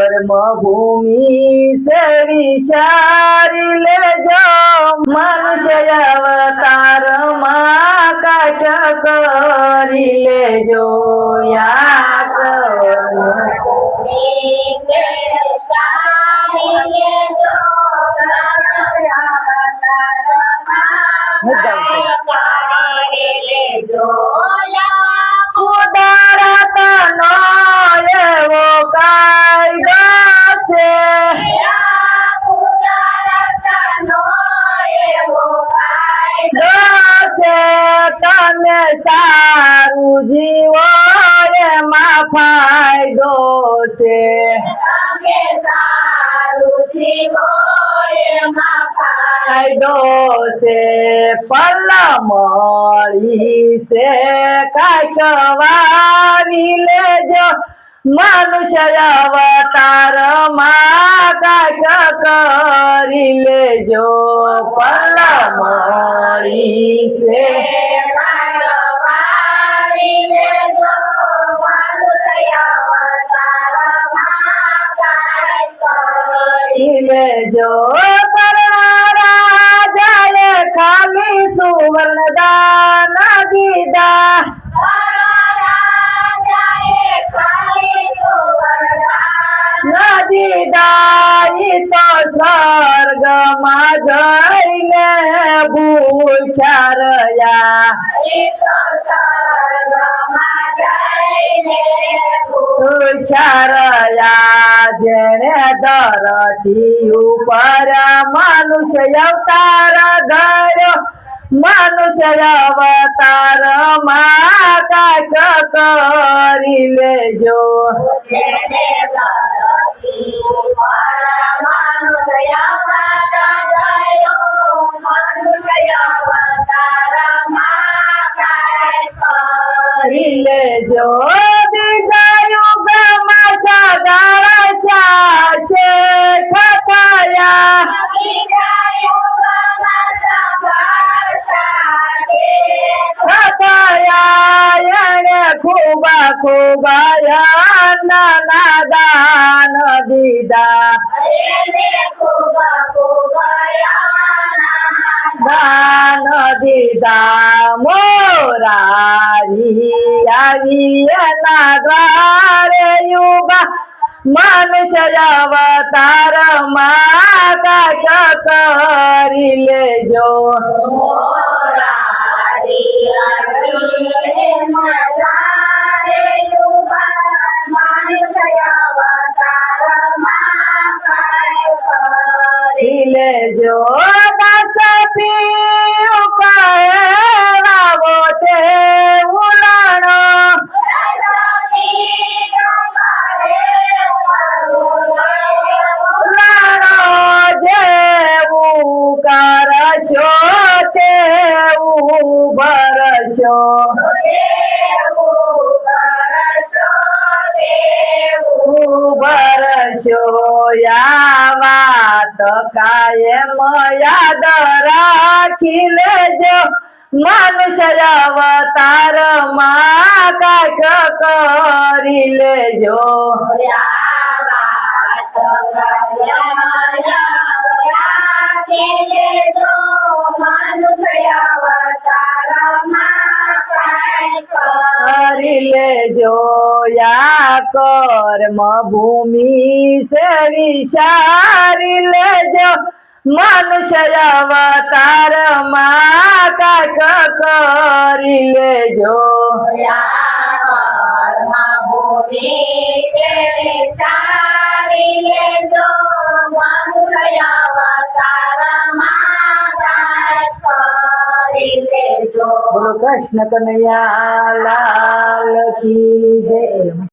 કર્મ ભૂમિ સે વિચારી લેજો મનુષ્ય અવતાર માં કાઢ કરી લેજો યા કર્મ કુદરતનો એવો કાયદો છે તમે સારું જીવો એમાં ફાયદો છે ફાયદો છે પલ મળી છે કાંઈક વાવી લેજો મનુષ્ય અવતાર માં કાંઈક કરી લેજો પલ મળી છે લેજો રાજાએ ખાલી સુવર્ણ દાન દીધા નદીદાઈ તો સ્વર્ગમાં જઈને ભૂખ્યા રહ્યા ભૂખ્યા રહ્યા જેણે ધરતી ઉપર મનુષ્ય અવતાર ધર્યો મનુષ્ય અવતાર માં કાંઈક કરી લેજો લેજો બીજા યુગમાં સદાળ શાસે થયા એને ખૂબ ખૂબ નાના દાન દીધા દાન દીધા મોરારી આવી એના દ્વારે યુગા મનુષ્ય અવતાર માં કાંઈક કરી લેજો લેજો દસ પીયું કહેવાવો તે ઉલાણો જેવું કરશો તેવું ભરશો ભરશો યા વાત કાયમ યાદ રાખી લેજો મનુષ્ય અવતાર માં કાંઈક કરી લેજો કરી લેજો યા કર્મ ભૂમિ સે વિચારી લેજો મનુષ્ય અવતાર માં કાંઈક કરી લેજો બોલો કૃષ્ણ કનૈયા લાલ કી જય।